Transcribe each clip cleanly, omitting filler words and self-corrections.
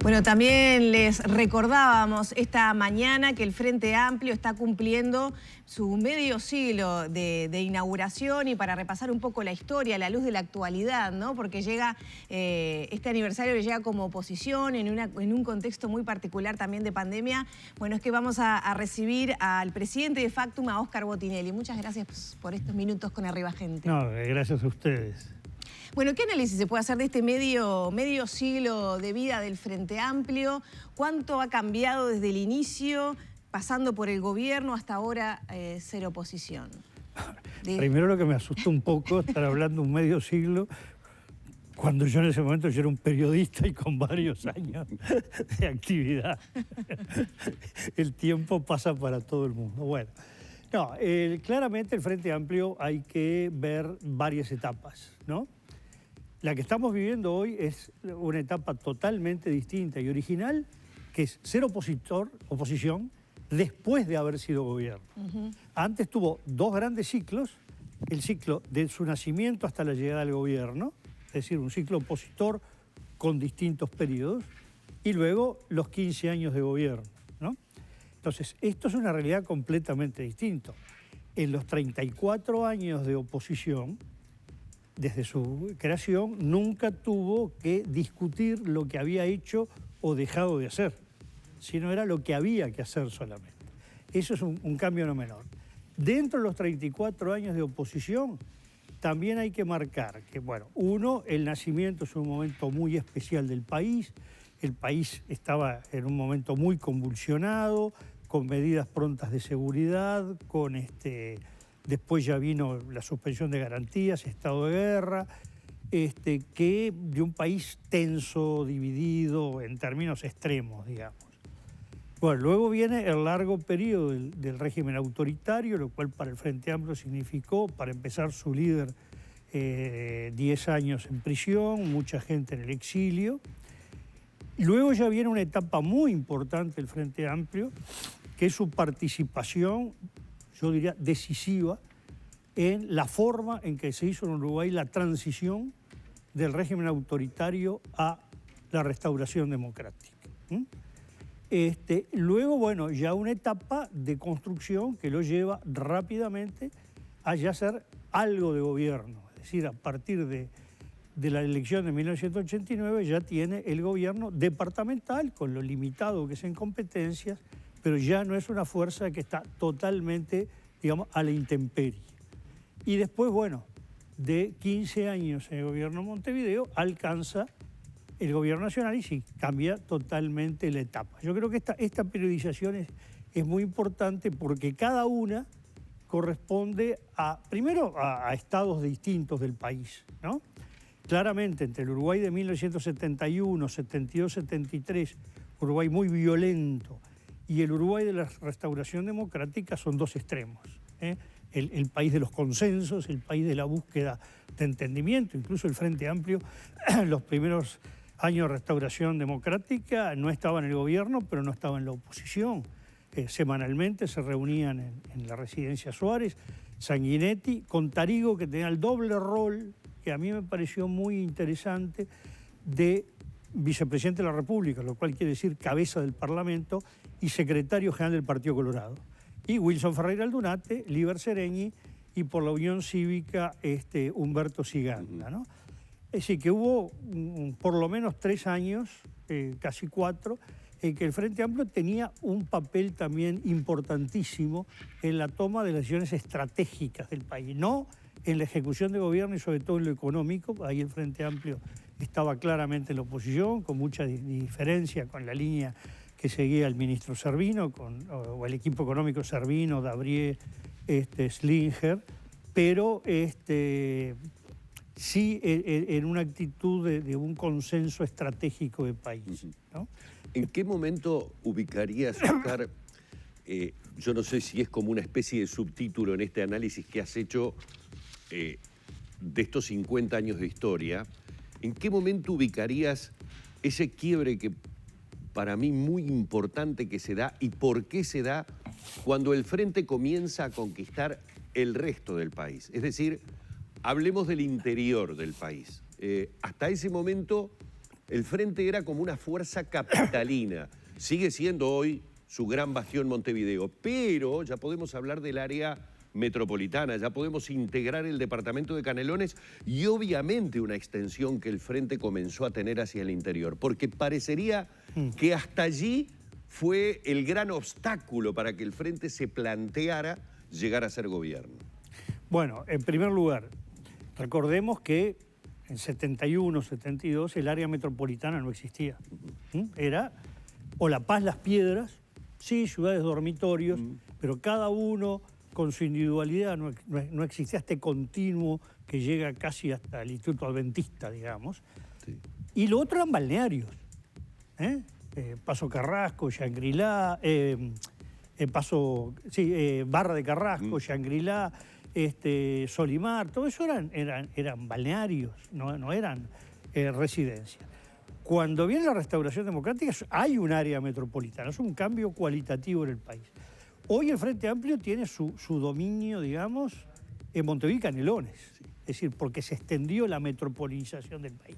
Bueno, también les recordábamos esta mañana que el Frente Amplio está cumpliendo su medio siglo de inauguración, y para repasar un poco la historia a la luz de la actualidad, ¿no? Porque llega este aniversario que llega como oposición en un contexto muy particular también de pandemia. Bueno, es que vamos a recibir al presidente de Factum, a Óscar Botinelli. Muchas gracias por estos minutos con Arriba Gente. No, gracias a ustedes. Bueno, ¿qué análisis se puede hacer de este medio siglo de vida del Frente Amplio? ¿Cuánto ha cambiado desde el inicio, pasando por el gobierno hasta ahora ser oposición? Primero, lo que me asustó un poco estar hablando un medio siglo, cuando yo en ese momento yo era un periodista y con varios años de actividad. El tiempo pasa para todo el mundo. Bueno, no, claramente el Frente Amplio hay que ver varias etapas, ¿no? La que estamos viviendo hoy es una etapa totalmente distinta y original, que es ser oposición después de haber sido gobierno. Antes tuvo dos grandes ciclos: el ciclo de su nacimiento hasta la llegada al gobierno, es decir, un ciclo opositor con distintos periodos, y luego los 15 años de gobierno, ¿no? Entonces, esto es una realidad completamente distinta. En los 34 años de oposición, desde su creación, nunca tuvo que discutir lo que había hecho o dejado de hacer, sino era lo que había que hacer solamente. Eso es un cambio no menor. Dentro de los 34 años de oposición, también hay que marcar que, bueno, uno, el nacimiento es un momento muy especial del país. El país estaba en un momento muy convulsionado, con medidas prontas de seguridad, después ya vino la suspensión de garantías, estado de guerra, que de un país tenso, dividido en términos extremos, digamos. Bueno, luego viene el largo periodo del régimen autoritario, lo cual para el Frente Amplio significó, para empezar, su líder 10 años en prisión, mucha gente en el exilio. Luego ya viene una etapa muy importante del Frente Amplio, que es su participación, yo diría, decisiva en la forma en que se hizo en Uruguay la transición del régimen autoritario a la restauración democrática. Luego, bueno, ya una etapa de construcción que lo lleva rápidamente a ya hacer algo de gobierno. Es decir, a partir de la elección de 1989 ya tiene el gobierno departamental, con lo limitado que es en competencias, pero ya no es una fuerza que está totalmente, digamos, a la intemperie. Y después, bueno, de 15 años en el gobierno de Montevideo, alcanza el gobierno nacional y sí, cambia totalmente la etapa. Yo creo que esta periodización es muy importante, porque cada una corresponde primero a estados distintos del país, ¿no? Claramente, entre el Uruguay de 1971, 72, 73, Uruguay muy violento, y el Uruguay de la restauración democrática, son dos extremos, ¿eh? El país de los consensos, el país de la búsqueda de entendimiento. Incluso el Frente Amplio, los primeros años de restauración democrática, no estaba en el gobierno, pero no estaba en la oposición. Semanalmente se reunían en la residencia Suárez, Sanguinetti, con Tarigo, que tenía el doble rol, que a mí me pareció muy interesante, de vicepresidente de la República, lo cual quiere decir cabeza del Parlamento y secretario general del Partido Colorado. Y Wilson Ferreira Aldunate, Líber Seregni, y por la Unión Cívica Humberto Siganda, ¿no? Es decir, que hubo por lo menos 3 años, casi 4, en que el Frente Amplio tenía un papel también importantísimo en la toma de decisiones estratégicas del país, no en la ejecución de gobierno y sobre todo en lo económico. Ahí el Frente Amplio estaba claramente en la oposición, con mucha diferencia con la línea que seguía el ministro Servino, o el equipo económico Servino, Dabrié, Slinger, pero sí en una actitud de un consenso estratégico de país, ¿no? ¿En qué momento ubicarías, Óscar, yo no sé si es como una especie de subtítulo en este análisis que has hecho de estos 50 años de historia, en qué momento ubicarías ese quiebre que para mí muy importante que se da, y por qué se da cuando el Frente comienza a conquistar el resto del país? Es decir, hablemos del interior del país. Hasta ese momento el Frente era como una fuerza capitalina. Sigue siendo hoy su gran bastión Montevideo, pero ya podemos hablar del área metropolitana, ya podemos integrar el departamento de Canelones y obviamente una extensión que el Frente comenzó a tener hacia el interior, porque parecería que hasta allí fue el gran obstáculo para que el Frente se planteara llegar a ser gobierno. Bueno, en primer lugar, recordemos que en 71, 72 el área metropolitana no existía. Era o La Paz, Las Piedras, sí, ciudades dormitorios, pero cada uno con su individualidad, no existía este continuo que llega casi hasta el Instituto Adventista, digamos. Sí. Y lo otro eran balnearios. Paso Carrasco, Shangri-La, Barra de Carrasco, Shangri-La, Solimar, todo eso eran balnearios, no eran residencias. Cuando viene la restauración democrática hay un área metropolitana, es un cambio cualitativo en el país. Hoy el Frente Amplio tiene su dominio, digamos, en Montevideo y Canelones, es decir, porque se extendió la metropolización del país.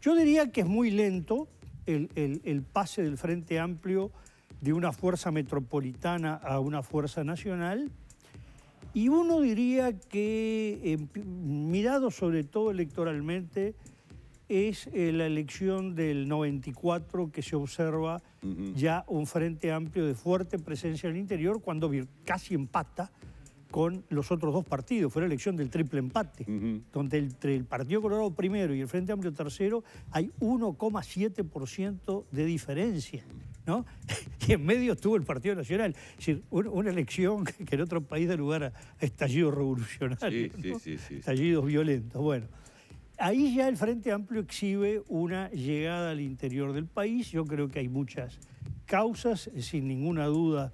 Yo diría que es muy lento el pase del Frente Amplio de una fuerza metropolitana a una fuerza nacional, y uno diría que, mirado sobre todo electoralmente, es la elección del 94 que se observa ya un Frente Amplio de fuerte presencia en el interior, cuando casi empata con los otros dos partidos. Fue la elección del triple empate, donde entre el Partido Colorado primero y el Frente Amplio tercero hay 1,7% de diferencia, ¿no? Y en medio estuvo el Partido Nacional. Es decir, una elección que en otro país da lugar a estallidos revolucionarios, ¿no? Sí. Estallidos violentos. Bueno, ahí ya el Frente Amplio exhibe una llegada al interior del país. Yo creo que hay muchas causas, sin ninguna duda.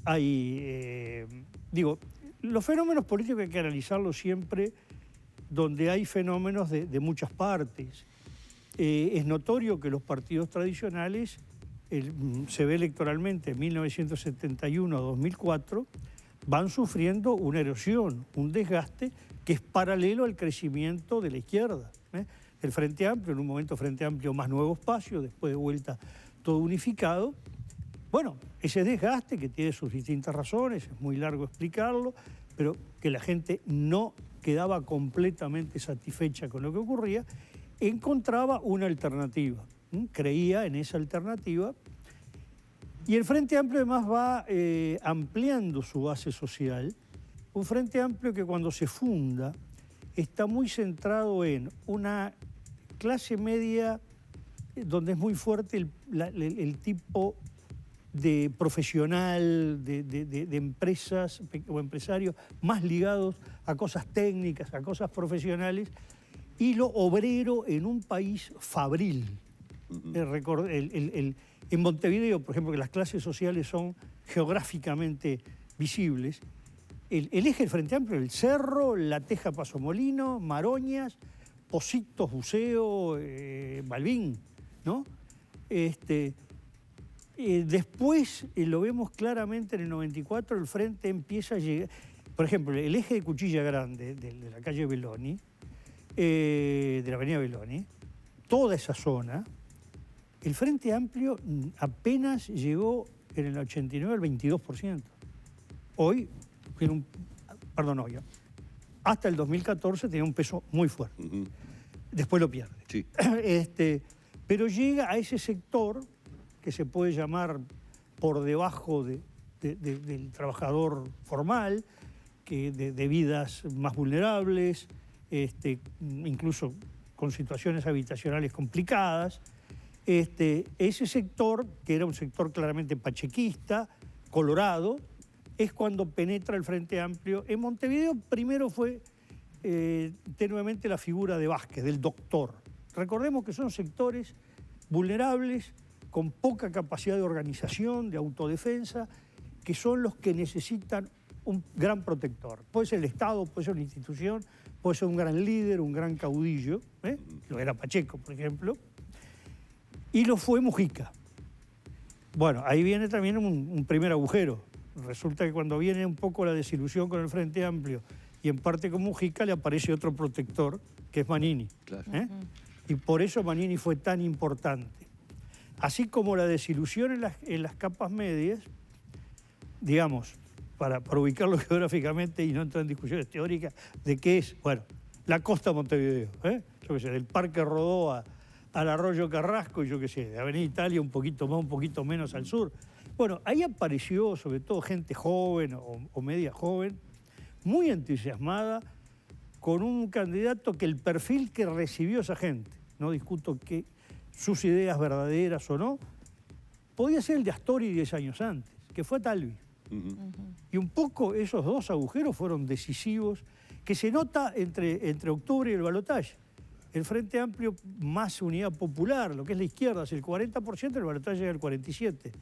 Hay, los fenómenos políticos hay que analizarlos siempre donde hay fenómenos de muchas partes. Es notorio que los partidos tradicionales, se ve electoralmente en 1971 a 2004, van sufriendo una erosión, un desgaste que es paralelo al crecimiento de la izquierda. El Frente Amplio, en un momento Frente Amplio más Nuevo Espacio, después de vuelta todo unificado. Bueno, ese desgaste que tiene sus distintas razones, es muy largo explicarlo, pero que la gente no quedaba completamente satisfecha con lo que ocurría, encontraba una alternativa, creía en esa alternativa, y el Frente Amplio además va ampliando su base social. Un Frente Amplio que cuando se funda está muy centrado en una clase media donde es muy fuerte el tipo de profesional, de empresas o empresarios más ligados a cosas técnicas, a cosas profesionales, y lo obrero en un país fabril. En Montevideo, por ejemplo, que las clases sociales son geográficamente visibles, el eje del Frente Amplio, el Cerro, La Teja, Paso Molino, Maroñas, Pocitos, Buceo, Balbín, ¿no? Después, lo vemos claramente en el 94, el Frente empieza a llegar. Por ejemplo, el eje de Cuchilla Grande, de la calle Belloni, de la avenida Belloni, toda esa zona, el Frente Amplio apenas llegó en el 89 al 22%. Hoy, hasta el 2014 tenía un peso muy fuerte. Después lo pierde. Sí. Pero llega a ese sector que se puede llamar por debajo del trabajador formal, de vidas más vulnerables, incluso con situaciones habitacionales complicadas. Ese sector, que era un sector claramente pachequista, colorado, es cuando penetra el Frente Amplio. En Montevideo primero fue tenuemente la figura de Vázquez, del doctor. Recordemos que son sectores vulnerables, con poca capacidad de organización, de autodefensa, que son los que necesitan un gran protector. Puede ser el Estado, puede ser una institución, puede ser un gran líder, un gran caudillo, lo era Pacheco, por ejemplo, y lo fue Mujica. Bueno, ahí viene también un primer agujero. Resulta que cuando viene un poco la desilusión con el Frente Amplio y en parte con Mujica, le aparece otro protector, que es Manini. Claro. Y por eso Manini fue tan importante. Así como la desilusión en las capas medias, digamos, para ubicarlo geográficamente y no entrar en discusiones teóricas de qué es, bueno, la costa de Montevideo, yo qué sé, del Parque Rodó al Arroyo Carrasco, y yo qué sé, de Avenida Italia un poquito más, un poquito menos al sur. Bueno, ahí apareció sobre todo gente joven o media joven, muy entusiasmada, con un candidato que el perfil que recibió esa gente, no discuto que sus ideas verdaderas o no, podía ser el de Astori 10 años antes, que fue Talvi. Y un poco esos dos agujeros fueron decisivos, que se nota entre octubre y el balotaje. El Frente Amplio más Unidad Popular, lo que es la izquierda, es el 40%, el balotaje es el 47%.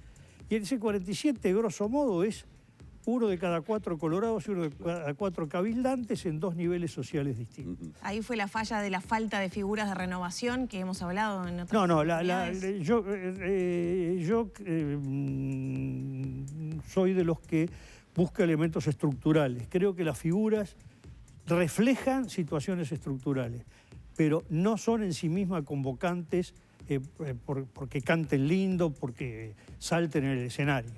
Y ese 47%, grosso modo, es 1 de cada 4 colorados y 1 de cada 4 cabildantes en 2 niveles sociales distintos. Ahí fue la falla de la falta de figuras de renovación que hemos hablado en otras oportunidades. Yo soy de los que busca elementos estructurales. Creo que las figuras reflejan situaciones estructurales, pero no son en sí mismas convocantes porque canten lindo, porque salten en el escenario.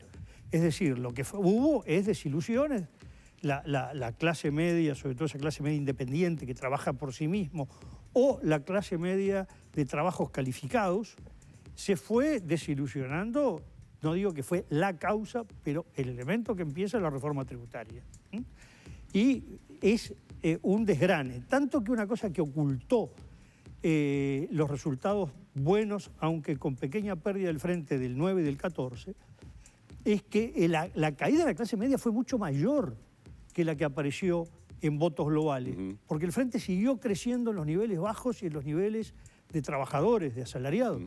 Es decir, lo que hubo es desilusiones. La clase media, sobre todo esa clase media independiente que trabaja por sí mismo, o la clase media de trabajos calificados, se fue desilusionando. No digo que fue la causa, pero el elemento que empieza es la reforma tributaria. Y es un desgrane, tanto que una cosa que ocultó los resultados buenos, aunque con pequeña pérdida del frente del 9 y del 14, es que la caída de la clase media fue mucho mayor que la que apareció en votos globales, porque el frente siguió creciendo en los niveles bajos y en los niveles de trabajadores, de asalariados.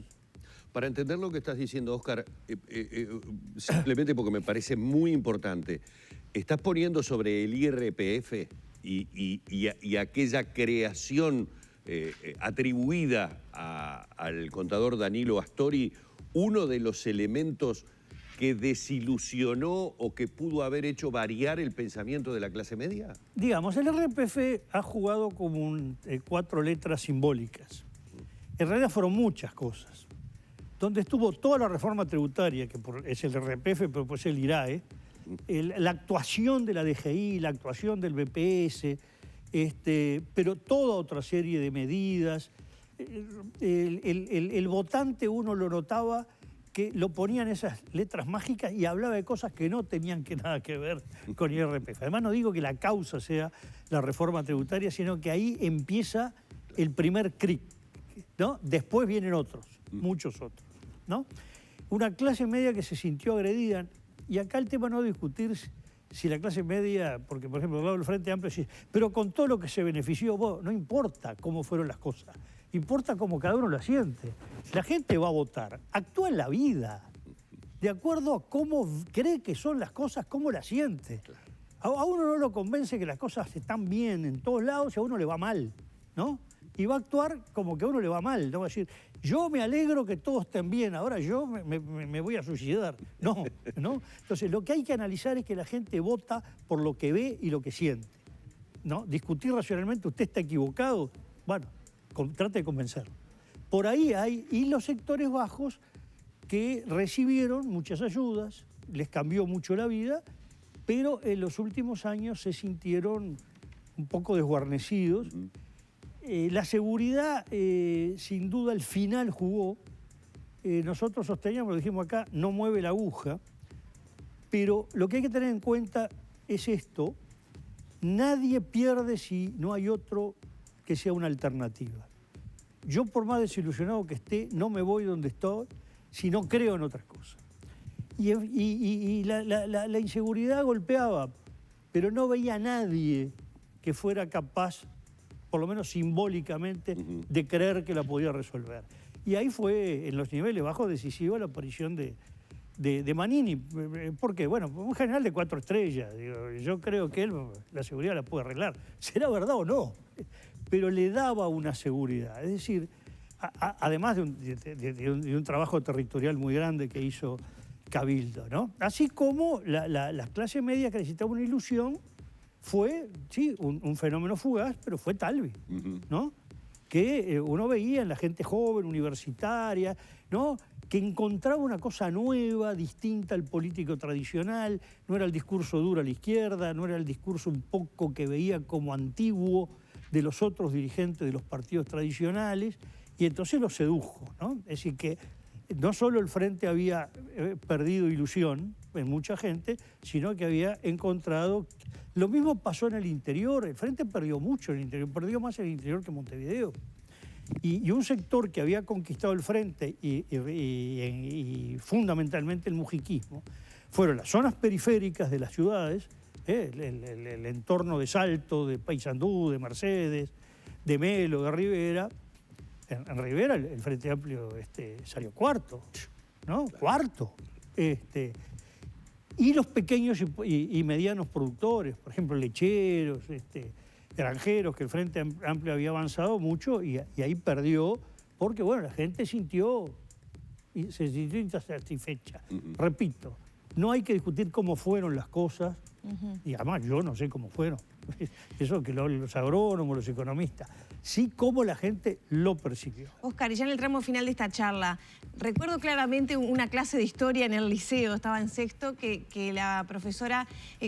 Para entender lo que estás diciendo, Óscar, simplemente porque me parece muy importante, estás poniendo sobre el IRPF y aquella creación atribuida al contador Danilo Astori, uno de los elementos que desilusionó o que pudo haber hecho variar el pensamiento de la clase media? Digamos, el IRPF ha jugado como 4 letras simbólicas. En realidad fueron muchas cosas. Donde estuvo toda la reforma tributaria, que es el IRPF, pero pues el IRAE, la actuación de la DGI, la actuación del BPS, pero toda otra serie de medidas. El votante uno lo notaba que lo ponían esas letras mágicas y hablaba de cosas que no tenían nada que ver con el IRPF. Además no digo que la causa sea la reforma tributaria, sino que ahí empieza el primer cric, ¿no? Después vienen otros, muchos otros, ¿no? Una clase media que se sintió agredida, y acá el tema no es discutir si la clase media, porque por ejemplo el Frente Amplio dice, pero con todo lo que se benefició, no importa cómo fueron las cosas, importa cómo cada uno lo siente. La gente va a votar, actúa en la vida, de acuerdo a cómo cree que son las cosas, cómo las siente. A uno no lo convence que las cosas están bien en todos lados y a uno le va mal, ¿no? Y va a actuar como que a uno le va mal, no va a decir, yo me alegro que todos estén bien, ahora yo me voy a suicidar. No, ¿no? Entonces lo que hay que analizar es que la gente vota por lo que ve y lo que siente, ¿no? Discutir racionalmente, usted está equivocado, bueno, trate de convencerlo. Por ahí hay, y los sectores bajos que recibieron muchas ayudas, les cambió mucho la vida, pero en los últimos años se sintieron un poco desguarnecidos. La seguridad, sin duda, al final jugó. Nosotros sosteníamos, lo dijimos acá, no mueve la aguja, pero lo que hay que tener en cuenta es esto: nadie pierde si no hay otro que sea una alternativa. Yo, por más desilusionado que esté, no me voy donde estoy si no creo en otras cosas. Y la inseguridad golpeaba, pero no veía a nadie que fuera capaz, por lo menos simbólicamente, de creer que la podía resolver. Y ahí fue, en los niveles bajos, decisiva la aparición de Manini. ¿Por qué? Bueno, un general de 4 estrellas. Digo, yo creo que él la seguridad la puede arreglar. ¿Será verdad o no? Pero le daba una seguridad. Es decir, además de un trabajo territorial muy grande que hizo Cabildo, ¿no? Así como la clase media que necesitaba una ilusión fue, sí, un fenómeno fugaz, pero fue Talvi, ¿no? que uno veía en la gente joven, universitaria, ¿no?, que encontraba una cosa nueva, distinta al político tradicional. No era el discurso duro a la izquierda, no era el discurso un poco que veía como antiguo de los otros dirigentes de los partidos tradicionales, y entonces lo sedujo, ¿no? Es decir, que no solo el Frente había perdido ilusión en mucha gente, sino que había encontrado... Lo mismo pasó en el interior. El Frente perdió mucho en el interior, perdió más en el interior que Montevideo. Y un sector que había conquistado el Frente y fundamentalmente el mujiquismo fueron las zonas periféricas de las ciudades, el entorno de Salto, de Paysandú, de Mercedes, de Melo, de Rivera. En Rivera el Frente Amplio salió cuarto, ¿no? Cuarto. Y los pequeños y medianos productores, por ejemplo, lecheros, granjeros, que el Frente Amplio había avanzado mucho y ahí perdió, porque bueno, la gente se sintió insatisfecha. Repito, no hay que discutir cómo fueron las cosas, y además yo no sé cómo fueron, eso que los agrónomos, los economistas, sí cómo la gente lo percibió. Oscar, y ya en el tramo final de esta charla, recuerdo claramente una clase de historia en el liceo, estaba en sexto, que la profesora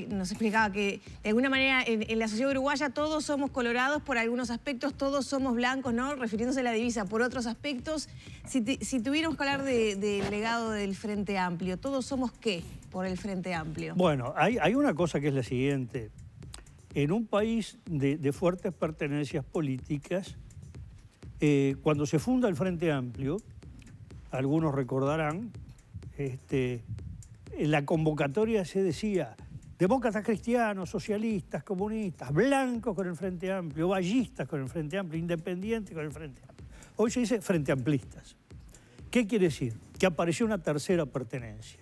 nos explicaba que de alguna manera en la sociedad uruguaya todos somos colorados por algunos aspectos, todos somos blancos, ¿no?, refiriéndose a la divisa por otros aspectos. Si tuviéramos que hablar del legado del Frente Amplio, ¿todos somos qué por el Frente Amplio? Bueno, hay una cosa que es la siguiente. En un país de fuertes pertenencias políticas, cuando se funda el Frente Amplio, algunos recordarán, en la convocatoria se decía demócratas cristianos, socialistas, comunistas, blancos con el Frente Amplio, vallistas con el Frente Amplio, independientes con el Frente Amplio. Hoy se dice Frente Amplistas. ¿Qué quiere decir? Que apareció una tercera pertenencia.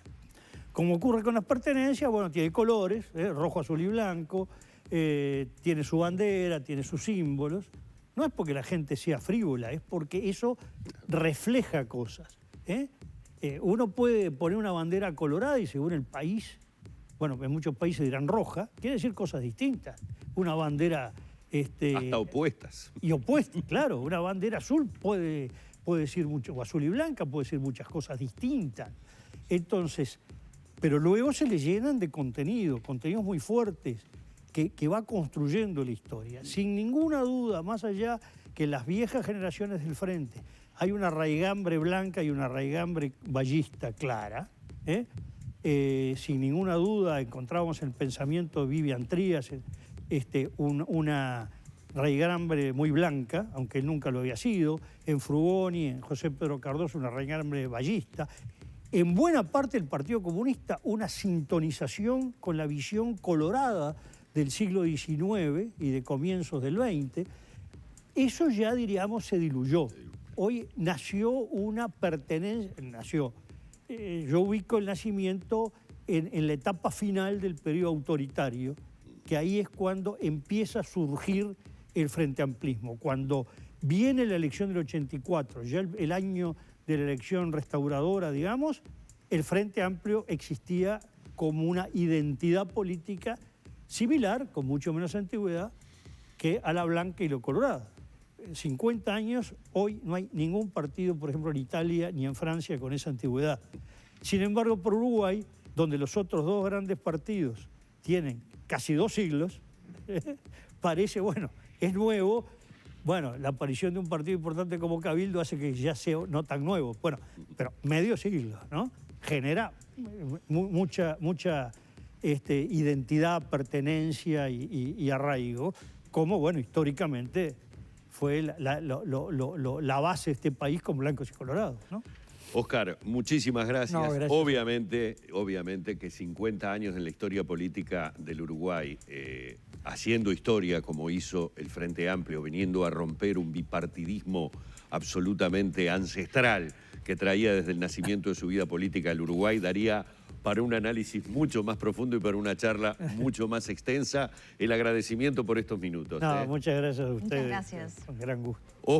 Como ocurre con las pertenencias, bueno, tiene colores, rojo, azul y blanco, tiene su bandera, tiene sus símbolos. No es porque la gente sea frívola, es porque eso refleja cosas. Uno puede poner una bandera colorada y según el país, bueno, en muchos países dirán roja, quiere decir cosas distintas. Una bandera... hasta opuestas. Y opuestas, claro. Una bandera azul puede decir mucho, o azul y blanca puede decir muchas cosas distintas. Entonces, pero luego se le llenan de contenidos muy fuertes, que va construyendo la historia. Sin ninguna duda, más allá que las viejas generaciones del Frente, hay una raigambre blanca y una raigambre vallista clara. Sin ninguna duda encontramos en el pensamiento de Vivian Trías una raigambre muy blanca, aunque él nunca lo había sido. En Frugoni, en José Pedro Cardoso, una raigambre vallista. En buena parte del Partido Comunista, una sintonización con la visión colorada del siglo XIX y de comienzos del XX. Eso ya, diríamos, se diluyó. Hoy nació una pertenencia, yo ubico el nacimiento en la etapa final del periodo autoritario, que ahí es cuando empieza a surgir el Frente Amplismo. Cuando viene la elección del 84, ya el año de la elección restauradora, digamos, el Frente Amplio existía como una identidad política similar, con mucho menos antigüedad, que a la blanca y la colorada. 50 años, hoy no hay ningún partido, por ejemplo, en Italia ni en Francia con esa antigüedad. Sin embargo, por Uruguay, donde los otros dos grandes partidos tienen casi 2 siglos, parece, bueno, es nuevo. Bueno, la aparición de un partido importante como Cabildo hace que ya sea no tan nuevo, bueno, pero medio siglo, ¿no? Genera mucha identidad, pertenencia y arraigo, como, bueno, históricamente fue la base de este país con blancos y colorados, ¿no? Oscar, muchísimas gracias. No, gracias. Obviamente que 50 años en la historia política del Uruguay, haciendo historia como hizo el Frente Amplio, viniendo a romper un bipartidismo absolutamente ancestral que traía desde el nacimiento de su vida política el Uruguay, daría para un análisis mucho más profundo y para una charla mucho más extensa. El agradecimiento por estos minutos. No, muchas gracias a ustedes. Muchas gracias. Con gran gusto.